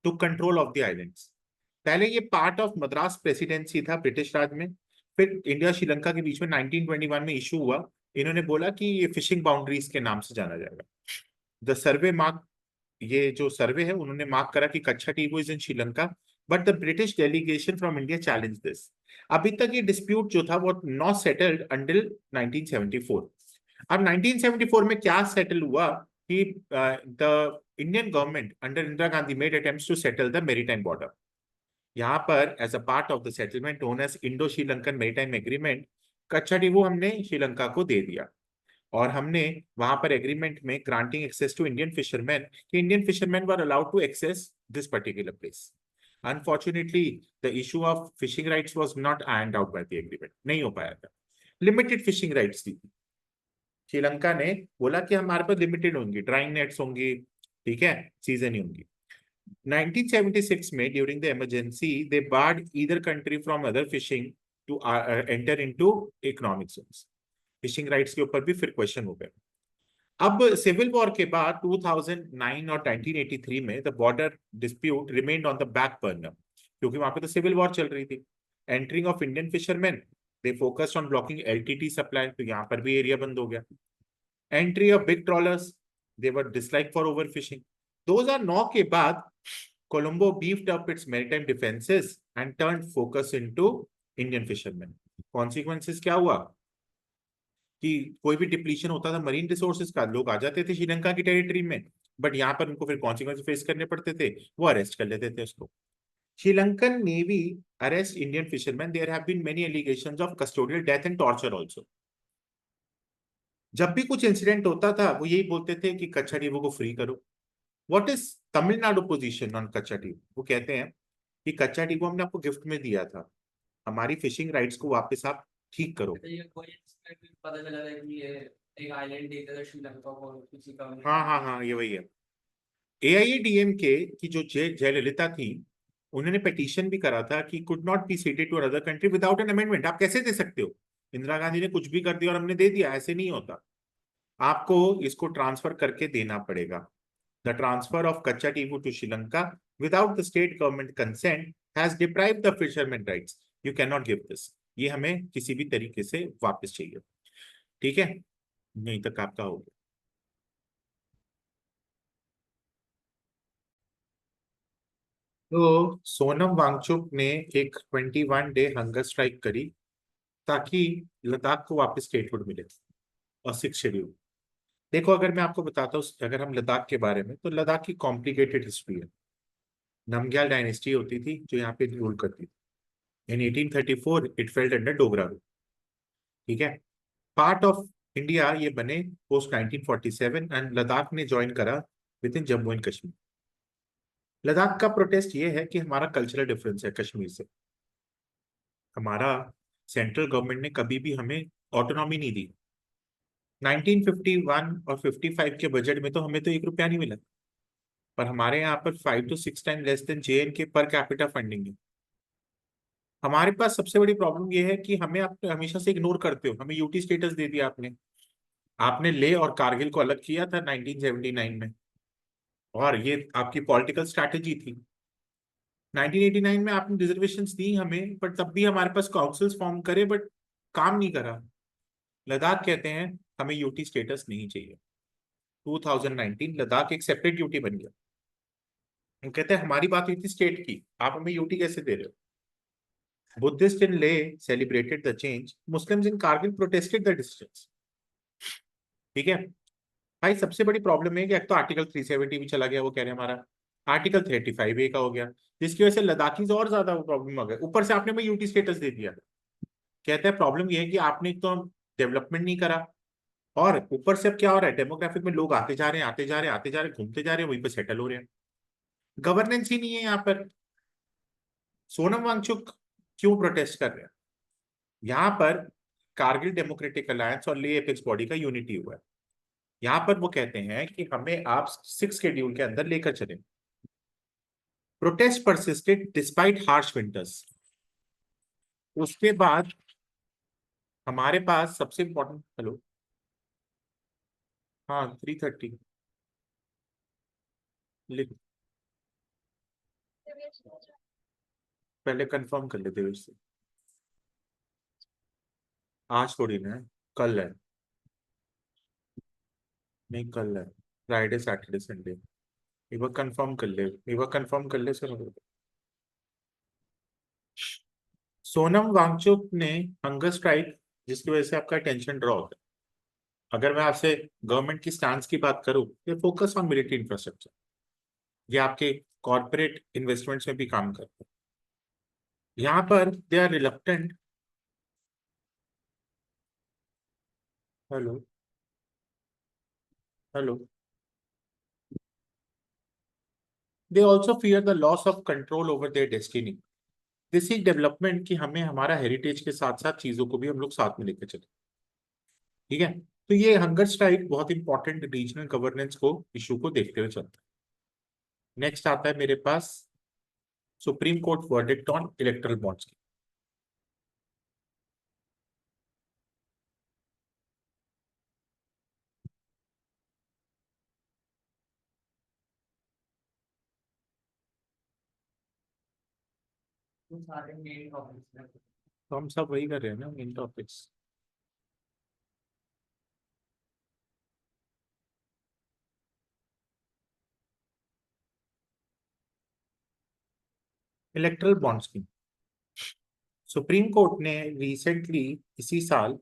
to control of the islands. पहले ये पार्ट ऑफ मद्रास प्रेसिडेंसी था ब्रिटिश राज में। फिर इंडिया श्रीलंका के बीच में 1921 में इशू हुआ। इन्होंने बोला कि ये फिशिंग बाउंड्रीज के नाम से जाना जाएगा। द सर्वे मार्क, ये जो सर्वे है उन्होंने मार्क करा कि Katchatheevu is in Sri Lanka, but the British delegation from India challenge this. अभी तक ये डिस्प्यूट जो था वो नॉट सेटल्ड अंटिल 1974। अब 1974 में क्या सेटल हुआ कि the Indian government under Indira Gandhi made attempts to settle the maritime border. यहाँ पर as a part of the settlement known as Indo Sri Lankan maritime agreement, Katchatheevu हमने श्रीलंका को दे दिया। और हमने वहां पर एग्रीमेंट में granting access to Indian fisherman कि Indian fisherman were allowed to access this particular place. Unfortunately the issue of fishing rights was not ironed out by the agreement, नहीं हो पाया था। लिमिटेड फिशिंग राइट्स थी। श्रीलंका ने बोला कि हमारे पास लिमिटेड होंगी, ड्राइंग नेट्स होंगी, ठीक है, चीजें नहीं होंगी। 1976 में during the emergency they barred either country from other fishing to enter into economic zones. Fishing rights के ऊपर भी फिर क्वेश्चन हो गए। अब सिविल वॉर के बाद 2009 और 1983 में the border dispute remained on the back burner, क्योंकि वहां पे तो सिविल वॉर चल रही थी। Entering of Indian fisherman, they focused on blocking LTT supply, तो यहाँ पर भी एरिया बंद हो गया। Entry of big trollers, they were dislike for over fishing. 2009 के बाद Colombo beefed up it's maritime defences and turn focus into Indian fisherman. Consequences क्या हुआ कि कोई भी डिप्लीशन होता था मरीन रिसोर्सेज का, लोग आ जाते थे श्रीलंका की टेरिटरी में, बट यहाँ पर उनको फिर कॉन्सिक्वेंस फेस करने पड़ते थे, वो अरेस्ट कर लेते थे उसको। Sri Lankan navy arrest Indian fisherman, there have been many allegations of custodial death and torture also. जब भी कुछ इंसिडेंट होता था वो यही बोलते थे कि कच्छा टीबू को फ्री करो। What is Tamil Nadu position on कच्छा टीबू? वो कहते हैं कि कच्छा टीबू हमने आपको गिफ्ट में दिया था, हमारी फिशिंग राइट्स को वापस आप ठीक करो। ये कोई पता चला था कि ये एक आइलैंड देता था श्रीलंका को किसी का। हाँ, ये वही है। AIADMK की जो जयललिता थी, उन्होंने पिटीशन भी करा था कि could not be ceded to another country without an amendment. आप कैसे दे सकते हो? इंदिरा गांधी ने कुछ भी कर दिया और हमने दे दिया, ऐसे नहीं होता। आपको इसको ट्रांसफर करके देना पड़ेगा। The transfer of Katchatheevu to Sri Lanka without the state government consent has deprived the fisherman rights. You can not give this. ये हमें किसी भी तरीके से वापस चाहिए, ठीक है, नहीं तक आपका हो गया। तो सोनम वांगचुक ने एक 21 डे हंगर स्ट्राइक करी ताकि लद्दाख को वापस स्टेटहुड मिले, और 6 शेड्यूल। देखो, अगर मैं आपको बताता हूँ अगर हम लद्दाख के बारे में, तो लद्दाख की कॉम्प्लिकेटेड हिस्ट्री है। नमग्याल डायनेस्टी होती थी जो यहाँ पे रूल करती थी। इन 1834 it failed under Dogra rule, ठीक है। पार्ट ऑफ इंडिया ये बने पोस्ट 1947 एंड लद्दाख ने ज्वाइन करा with in Jammu and Kashmir. Ladakh का प्रोटेस्ट ये है कि हमारा कल्चरल डिफरेंस है कश्मीर से। हमारा सेंट्रल गवर्नमेंट ने कभी भी हमें ऑटोनॉमी नहीं दी। 1951 और 55 के बजट में तो हमें तो 1 रुपया नहीं मिला, पर हमारे यहाँ पर 5 to 6 time less than JNK per capita funding है। हमारे पास सबसे बड़ी प्रॉब्लम ये है कि हमें आप हमेशा से इग्नोर करते हो। हमें यूटी स्टेटस दे दिया आपने। आपने लेह और कारगिल को अलग किया था 1979 में, और ये आपकी पॉलिटिकल स्ट्रैटेजी थी। 1989 में आपने रिजर्वेशंस दी हमें, बट तब भी हमारे पास काउंसिल्स फॉर्म करे, बट काम नहीं करा। लद्दाख कहते हैं हमें यूटी स्टेटस नहीं चाहिए। 2019 लद्दाख एक सेपरेट यूटी बन गया। हम कहते हैं हमारी बात हुई थी स्टेट की, आप हमें यूटी कैसे दे रहे हो? Buddhist in Leh celebrated the change, Muslims in Kargil protested the distance, ठीक है। भाई सबसे बड़ी प्रॉब्लम है कि एक तो आर्टिकल 370 भी चला गया, वो कह रहे हैं हमारा आर्टिकल 35A का हो गया, जिसकी वजह से लद्दाखीज और ज्यादा प्रॉब्लम हो गया। ऊपर से आपने हमें यूटी स्टेटस दे दिया। कहता है प्रॉब्लम ये है कि आपने एक तो डेवलपमेंट नहीं करा, और ऊपर से अब क्या हो रहा है, डेमोग्राफिक में लोग आते जा रहे हैं, आते जा रहे हैं, आते जा रहे हैं, घूमते जा रहे हैं, वहीं पे सेटल हो रहे हैं। गवर्नेंस ही नहीं है यहाँ पर। सोनम वांगचुक क्यों प्रोटेस्ट कर रहे हैं? यहाँ पर कारगिल डेमोक्रेटिक अलायंस और ले एपेक्स बॉडी का यूनिटी हुआ है। यहाँ पर वो कहते हैं कि हमें आप 6 शेड्यूल के अंदर लेकर चलें। Protest persisted despite harsh winters. उसके बाद हमारे पास सबसे इंपॉर्टेंट, हेलो, हाँ 3:30 लिख, पहले कंफर्म कर लेते हैं उससे। आज थोड़ी ना है, कल है। नहीं कल है, फ्राइडे सैटरडे संडे। एक बार कंफर्म कर ले, एक बार कंफर्म कर ले सर। सोनम वांगचुक ने हंगर स्ट्राइक, जिसकी वजह से आपका टेंशन ड्रॉ होता है। अगर मैं आपसे गवर्नमेंट की स्टैंड की बात करूं, ये फोकस ऑन मिलिट्री इंफ्रास्ट्रक्चर, ये आपके कॉर्पोरेट इन्वेस्टमेंट्स में भी काम करते हैं। यहाँ पर they are reluctant, hello hello, they also fear the loss of control over their destiny. This is development कि हमें हमारा हेरिटेज के साथ साथ चीजों को भी हम लोग साथ में लेकर चले। ठीक है, तो ये हंगर स्ट्राइक बहुत इंपॉर्टेंट रीजनल गवर्नेंस को इशू को देखते हुए चलता है। नेक्स्ट आता है मेरे पास supreme court verdict on electoral bonds की। वो सारे मेन टॉपिक्स हैं। तो हम सब वही कर रहे हैं ना, मेन टॉपिक्स। इलेक्टरल बॉन्ड्स की सुप्रीम कोर्ट ने रिसेंटली इसी साल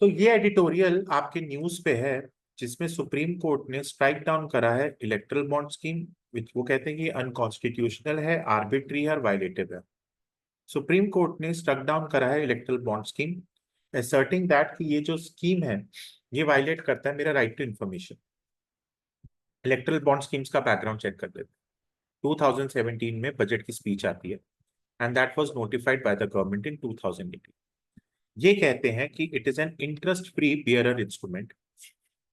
तो ये एडिटोरियल आपके न्यूज पे है, जिसमें सुप्रीम कोर्ट ने स्ट्राइक डाउन करा है इलेक्टरल बॉन्ड स्कीम, विच वो कहते हैं कि अनकॉन्स्टिट्यूशनल है, आर्बिट्री है और वायलेटिव है। सुप्रीम कोर्ट ने स्ट्रक डाउन करा है electoral bond scheme, asserting that कि ये जो स्कीम है ये वायलेट करता है मेरा right to information. Electoral bond schemes का बैकग्राउंड चेक कर लेते हैं। 2017 में बजट की स्पीच आती है, and that was notified by the government in 2018। ये कहते हैं कि it is an interest free bearer instrument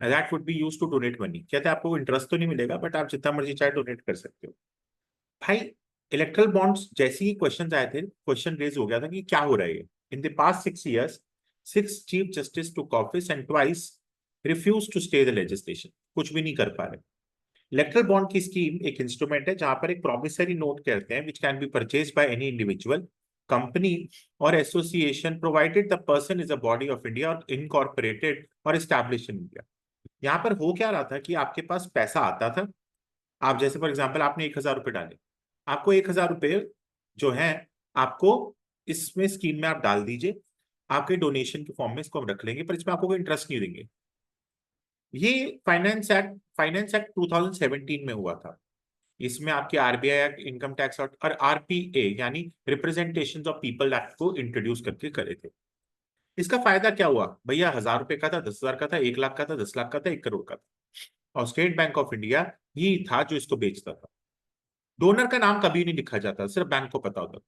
that would be used to donate money. कहते हैं आपको इंटरेस्ट तो नहीं मिलेगा, बट आप जितना मर्जी चाहे डोनेट कर सकते हो। भाई, इलेक्ट्रल बॉन्ड्स जैसे ही क्वेश्चन आए थे, क्वेश्चन रेज हो गया था कि क्या हो रहा है। In the past 6 years 6 chief justice took office and twice refuse to stay the legislation. कुछ भी नहीं कर पा रहे। इलेक्ट्रल बॉन्ड की स्कीम एक इंस्ट्रूमेंट है जहां पर एक प्रोमिसरी नोट कहते हैं, which can be purchase by any individual, company और association, provided the person is a body of India और इनकॉर्पोरेटेड और एस्टैब्लिश इन इंडिया। यहाँ पर हो क्या रहा था कि आपके पास पैसा आता था, आप जैसे फॉर एग्जाम्पल आपने 1,000 रुपये डाले, आपको 1,000 रुपये जो है आपको इसमें स्कीम में आप डाल दीजिए, आपके डोनेशन के फॉर्म में इसको हम रख लेंगे, पर इसमें आपको कोई इंटरेस्ट नहीं देंगे। ये फाइनेंस एक्ट 2017 में हुआ था। इसमें आपके आरबीआई एक्ट, इनकम टैक्स और आरपीए यानी रिप्रेजेंटेशन ऑफ पीपल एक्ट को इंट्रोड्यूस करके करे थे। इसका फायदा क्या हुआ भैया? 1,000 रुपए का था, 10,000 का था, 1 लाख का था, 10 लाख का था, 1 करोड़ का था, और स्टेट बैंक ऑफ इंडिया ही था जो इसको बेचता था। डोनर का नाम कभी नहीं लिखा जाता, सिर्फ बैंक को पता होता।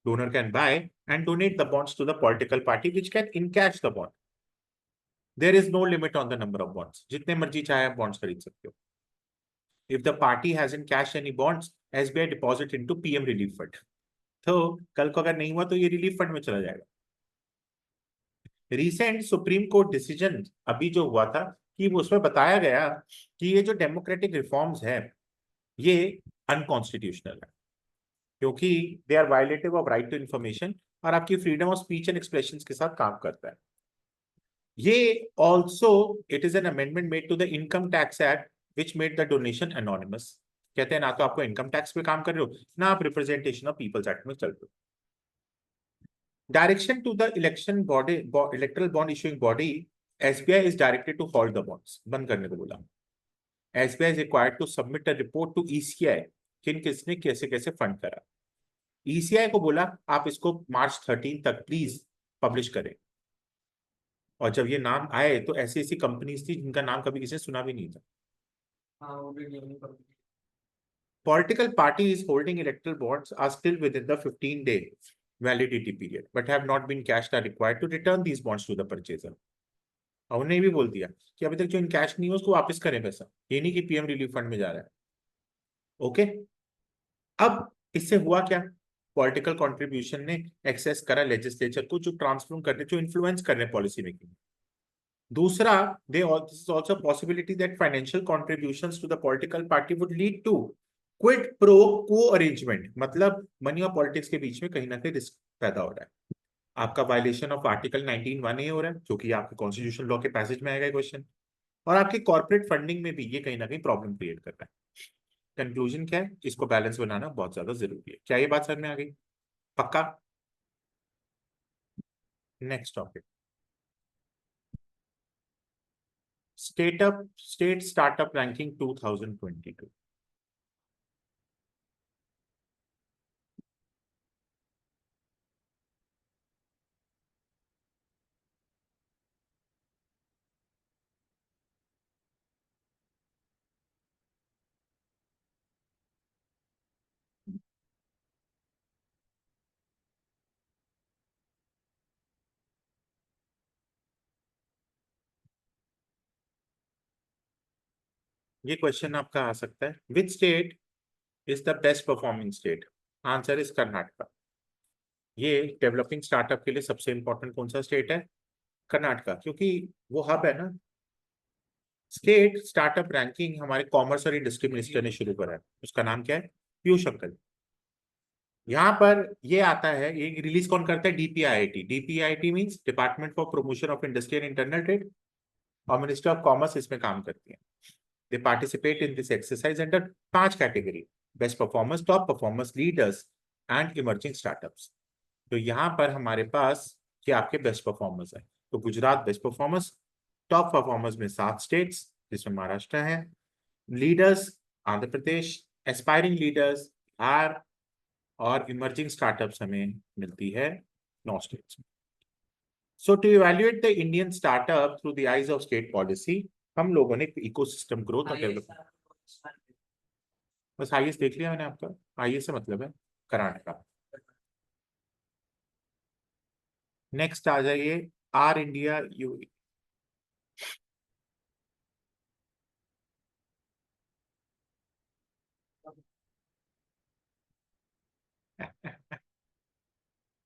Donor can buy and donate the bonds to the political party which can encash the bond. There is no limit on the number of bonds, जितने मर्जी चाहे आप बॉन्ड्स खरीद सकते हो। If the party has encash any bonds, SBI deposit into PM relief fund. तो कल को अगर नहीं हुआ तो ये रिलीफ फंड में चला जाएगा। रिसेंट सुप्रीम कोर्ट डिसीजन अभी जो हुआ था कि उसमें बताया गया कि ये जो डेमोक्रेटिक रिफॉर्म्स है ये अनकॉन्स्टिट्यूशनल है, क्योंकि they are violative of right to information और आपकी freedom of speech and expression के साथ काम करता है। ये also it is an amendment made to the income tax act which made the donation anonymous. कहते हैं ना तो आपको इनकम टैक्स पे काम कर रहे हो, ना आप रिप्रेजेंटेशन ऑफ पीपल्स एक्ट में चल रहे हो। Direction to the election body, electoral bond issuing body, SBI is directed to hold the bonds. बंद करने को बोला। SBI is required to submit a report to ECI किन किसने कैसे कैसे फंड करा। ईसीआई को बोला आप इसको मार्च 13 तक प्लीज पब्लिश करें। और जब ये नाम आए तो ऐसी ऐसी कंपनीज थी जिनका नाम कभी किसी ने सुना भी नहीं था। हाँ वो भी नहीं पता। Political parties holding electoral bonds are still within the 15-day validity period, but have not been cashed are required to return these bonds to the purchaser. और उन्हें भी बोल दिया कि अभी तक जो इन कैश नहीं है उसको वापस करें पैसा, ये नहीं कि पीएम रिलीफ फंड में जा रहा है। ओके, अब इससे हुआ क्या? पॉलिटिकल कंट्रीब्यूशन ने एक्सेस करा लेजिस्लेचर को, जो ट्रांसफॉर्म करने, जो इन्फ्लुएंस करने पॉलिसी मेकिंग। दूसरा, this is also a possibility that financial contributions to the political party would lead to quid pro quo arrangement, मतलब मनी और पॉलिटिक्स के बीच में कहीं ना कहीं रिस्क पैदा हो रहा है। आपका वायलेशन ऑफ आर्टिकल 19(1)(a) हो रहा है, जो कि आपके कॉन्स्टिट्यूशन लॉ के पैसेज में आएगा क्वेश्चन, और आपकी कॉर्पोरेट फंडिंग में भी ये कहीं ना कहीं प्रॉब्लम क्रिएट कर रहा है। कंक्लूजन क्या है? इसको बैलेंस बनाना बहुत ज्यादा जरूरी है। क्या ये बात समझ में आ गई? पक्का? Next topic, state startup ranking 2022। ये क्वेश्चन आपका आ सकता है, which state is the best performing state? Answer is Karnataka. ये डेवलपिंग स्टार्टअप के लिए सबसे इंपॉर्टेंट कौन सा स्टेट है? कर्नाटका, क्योंकि वो हब है ना। स्टेट स्टार्टअप रैंकिंग हमारे कॉमर्स और इंडस्ट्री मिनिस्टर ने शुरू करा है, उसका नाम क्या है? पीयूष अंकल। यहाँ पर ये आता है, ये रिलीज कौन करता है? DPIIT. DPIIT means department for promotion of industry and internal trade, और मिनिस्ट्री ऑफ कॉमर्स इसमें काम करती है। दे participate in this exercise under 5 category: best performers, top performers, leaders and emerging startups. तो यहाँ पर हमारे पास ये आपके बेस्ट परफॉर्मर्स है। तो Gujarat best performers, top performers में 7 स्टेट्स जिसमें महाराष्ट्र है, leaders Andhra Pradesh, aspiring leaders Bihar, और इमर्जिंग स्टार्टअप्स हमें मिलती है 9 स्टेट्स में। So to evaluate the Indian startup through the eyes of state policy, हम लोगों ने इकोसिस्टम ग्रोथ और डेवलपमेंट, बस आईएएस देख लिया मैंने आपका। आईएएस से मतलब है कर्नाटका। नेक्स्ट आ जाइए, आर इंडिया यू।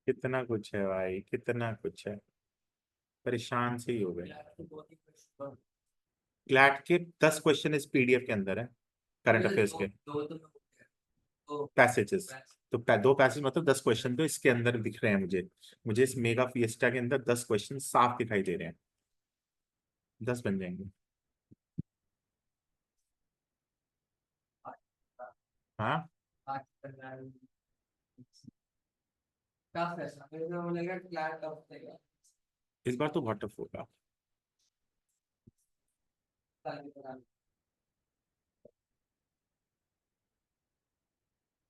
कितना कुछ है भाई, कितना कुछ है, परेशान से ही हो गए। क्लैट के 10 क्वेश्चन इस पीडीएफ के अंदर है, करंट अफेयर्स के पैसेजेस। तो 2 पैसेज मतलब 10 क्वेश्चन तो इसके अंदर दिख रहे हैं मुझे। मुझे इस मेगा फिएस्टा के अंदर 10 क्वेश्चन साफ दिखाई दे रहे हैं। 10 बन जाएंगे। हाँ, इस बार तो बहुत टफ होगा।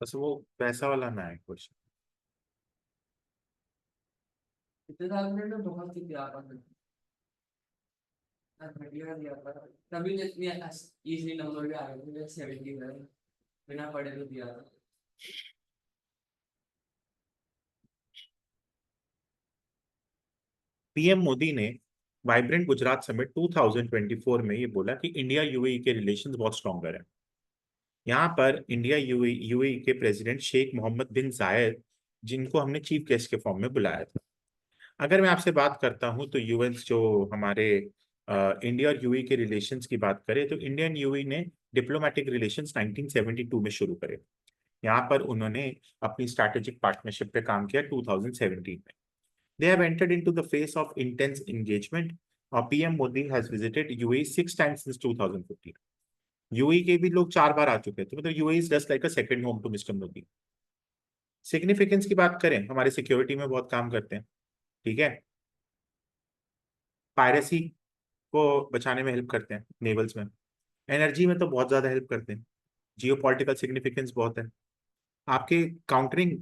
बस वो पैसा वाला ना है क्वेश्चन। बहुत ही दिया था घटिया दिया था, तभी इजली नंबर भी आ गए थे 70 बिना पढ़े तो दिया था। पीएम मोदी ने वाइब्रेंट गुजरात समिट 2024 में ये बोला कि इंडिया यूएई के रिलेशंस बहुत स्ट्रॉन्गर है। यहाँ पर इंडिया यूएई के प्रेसिडेंट शेख मोहम्मद बिन जायद, जिनको हमने चीफ गेस्ट के फॉर्म में बुलाया था। अगर मैं आपसे बात करता हूँ तो यूएन जो हमारे इंडिया और यूएई के रिलेशंस की बात करें, तो इंडिया एंड यूएई ने डिप्लोमेटिक रिलेशंस 1972 में शुरू करे। यहाँ पर उन्होंने अपनी स्ट्रैटेजिक पार्टनरशिप पे काम किया 2017 में। They have entered into the phase of intense engagement. PM Modi has visited UAE 6 times since 2015. UAE के भी लोग 4 बार आ चुके हैं, तो मतलब UAE is just like a second home to Mr. Modi. Significance की बात करें, हमारे सिक्योरिटी में बहुत काम करते हैं, ठीक है। पायरेसी को बचाने में हेल्प करते हैं नेवल्स में, एनर्जी में तो बहुत ज्यादा हेल्प करते हैं, जियो पॉलिटिकल सिग्निफिकेंस बहुत है। आपके countering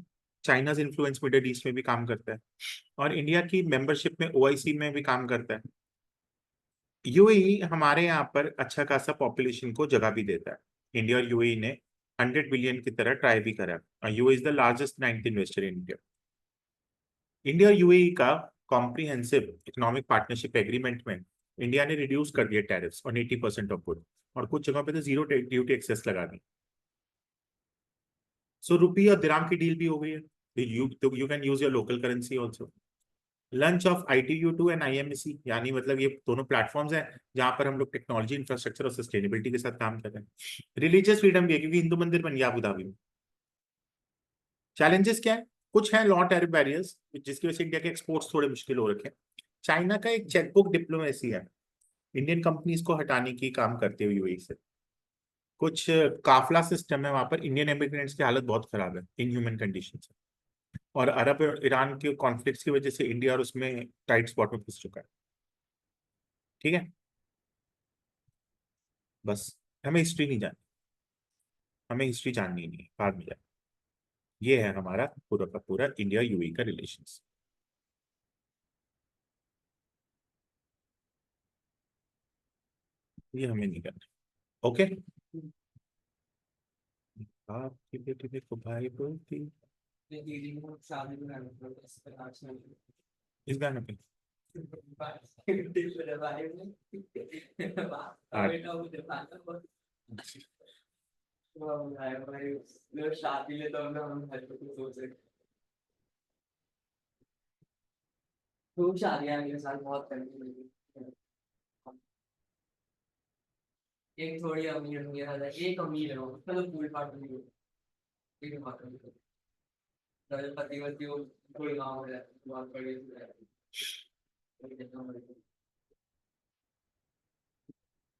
China's influence middle east में भी काम करता है, और इंडिया की मेंबरशिप में ओआईसी में भी काम करता है। यूएई हमारे यहाँ पर अच्छा खासा पॉपुलेशन को जगह भी देता है। इंडिया और यूएई ने 100 बिलियन की तरह ट्राई भी करा, और UAE is the largest 9th investor in India. India और यूएई का कॉम्प्रिहेंसिव इकोनॉमिक पार्टनरशिप एग्रीमेंट में इंडिया ने रिड्यूस कर दिया टैरिफ्स ऑन 80% ऑफ गुड, और कुछ जगहों पे तो जीरो ड्यूटी एक्सेस लगा दी। सो रुपी और दिराम की डील भी हो गई है। You can use your local currency also. Lunch of ITU2 and IMEC, यानी मतलब ये दोनों प्लेटफॉर्म्स हैं जहां पर हम लोग टेक्नोलॉजी, इंफ्रास्ट्रक्चर और सस्टेनेबिलिटी के साथ काम कर रहे हैं। रिलीजियस फ्रीडम भी है क्योंकि हिंदू मंदिर बन गया अबू धाबी में। चैलेंजेस क्या है? कुछ हैं लॉ टैरिफ बैरियर्स जिसकी वजह से इंडिया के एक्सपोर्ट्स थोड़े मुश्किल हो रखे हैं। चाइना का एक चेकबुक डिप्लोमेसी है, इंडियन कंपनीज को हटाने की काम करते हुए यूएई से। कुछ काफला सिस्टम है वहां पर, इंडियन इमिग्रेंट्स की हालत बहुत खराब है, इनह्यूमन कंडीशन है। और अरब और ईरान के कॉन्फ्लिक्ट्स की वजह से इंडिया और उसमें टाइट स्पॉट में फंस चुका है। ठीक है, बस हमें हिस्ट्री नहीं जाननी, हमें हिस्ट्री जाननी ही नहीं है, बाद में जाए। ये है हमारा पूरा का पूरा इंडिया यूएई का रिलेशंस। ये हमें नहीं करना। ओके, आपकी बेटी देखो भाई बोलती ये दीदी को शादी में आना पड़ेगा, इस पर आज में इस गाने पे मेरे बारे में बेटा मुझे पता है भाई, मेरे शादी में तो हम घर पे कुछ सोच रहे। खूब शादियां मेरे साथ बहुत करनी लगी। एक थोड़ी अमीर अमीर है, एक अमीर है वो, मतलब पूरी पार्ट नहीं है, एक बात नहीं है। जब पति वती वो कोई गाँव में रहती है, बहुत बड़ी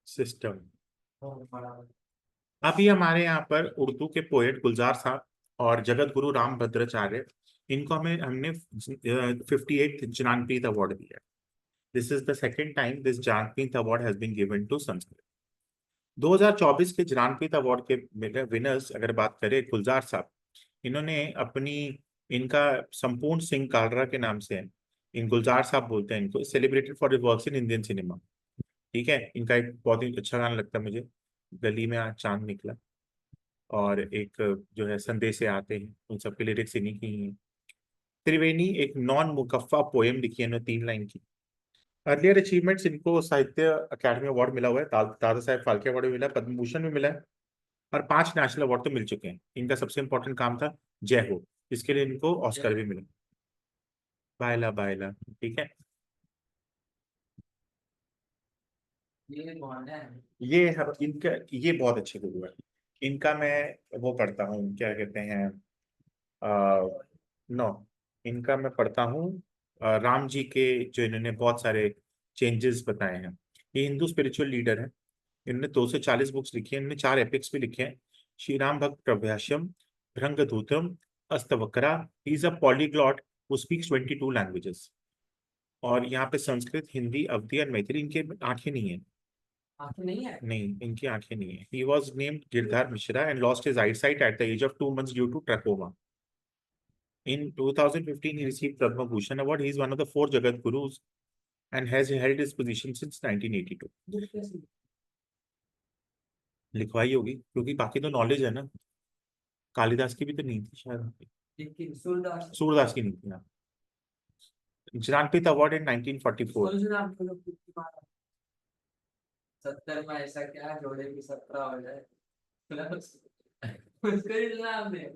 सिस्टम। बहुत बड़ा। अभी हमारे यहाँ पर उर्दू के पोएट गुलजार साहब और जगत गुरु राम भद्राचार्य, इनको हमने 58th ज्ञानपीठ अवार्ड दिया। This is the second time this Jnanpith award has been given to Sanskrit. 2024 के ज्ञानपीठ अवार्ड के विनर्स अगर बात करें, गुलजार साहब, इन्होंने अपनी, इनका संपूर्ण सिंह कालरा के नाम से है, इन गुलजार साहब बोलते हैं इनको, celebrated for his works in Indian cinema. ठीक है, इनका एक बहुत ही अच्छा गाना लगता है मुझे, गली में आज चांद निकला, और एक जो है संदेशे आते हैं, उन सबके लिरिक्स इन्हीं की ही हैं। त्रिवेणी एक नॉन मुकफ्फा पोएम लिखी है इन्होंने 3 लाइन की। अर्लियर अचीवमेंट्स, इनको साहित्य अकादमी अवार्ड मिला हुआ है, दादा साहेब फाल्के अवार्ड भी मिला है, पद्म भूषण भी मिला है, और 5 नेशनल अवार्ड तो मिल चुके हैं। इनका सबसे इंपॉर्टेंट काम था जय हो, जिसके लिए इनको ऑस्कर भी मिला। बायला बायला, ठीक है। ये कौन है? ये इनका, ये बहुत अच्छे गुरु है। इनका मैं वो पढ़ता हूँ, क्या कहते हैं, नो, इनका मैं पढ़ता हूँ राम जी के, जो इन्होंने बहुत सारे चेंजेस बताए हैं। ये हिंदू स्पिरिचुअल लीडर है, इन्होंने 240 बुक्स लिखी हैं, इन्होंने 4 एपिक्स भी लिखे हैं। Shri Ram Bhakt Prabhyasam, Bhringdootam, Ashtavakra. He is a polyglot who speaks 22 languages. और यहाँ पे संस्कृत, हिंदी, अवधी और मैथिली। इनके आंखें नहीं है, आंखें नहीं है? नहीं, इनकी आंखें नहीं है। He was named Girdhar Mishra and lost his eyesight at the age of 2 months due to trachoma. In 2015, he received Padma Bhushan Award. He is one of the 4 Jagat Gurus and has held his position since 1982. लिखवाई होगी क्योंकि बाकी तो knowledge है ना। कालिदास की भी तो नहीं थी शायद, लेकिन सूरदास, सूरदास की नहीं थी ना। Jnanpith award in 1944। सूरदास को लोग कितनी बार 70 में ऐसा क्या जोड़े कि 17 हो जाए, उसको ही सुना आपने?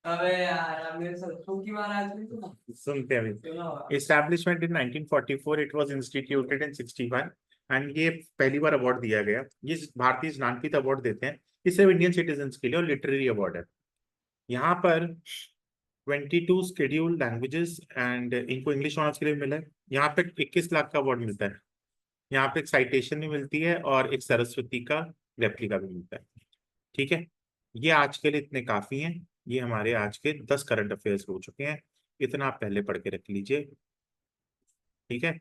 अबे यार, आपने सबको की बार आज नहीं सुना? सुनते हैं अभी। सुना? Establishment in 1944, it was instituted in 61, and ये पहली बार अवार्ड दिया गया। ये भारतीय ज्ञानपीठ अवार्ड देते हैं, ये सिर्फ इंडियन सिटीजन्स के लिए, और लिटरेरी अवार्ड है। यहाँ पर 22 स्केड्यूल्ड लैंग्वेजेस, एंड इनको इंग्लिश ऑनर्स के लिए मिला है। यहाँ पे 21 लाख का अवार्ड मिलता है। यहाँ पे एक साइटेशन भी मिलती है और एक सरस्वती का रेप्लिका भी मिलता है। ठीक है, ये आज के लिए इतने काफी हैं। ये हमारे आज के 10 करंट अफेयर्स हो चुके हैं। इतना आप पहले पढ़ के रख लीजिए, ठीक है।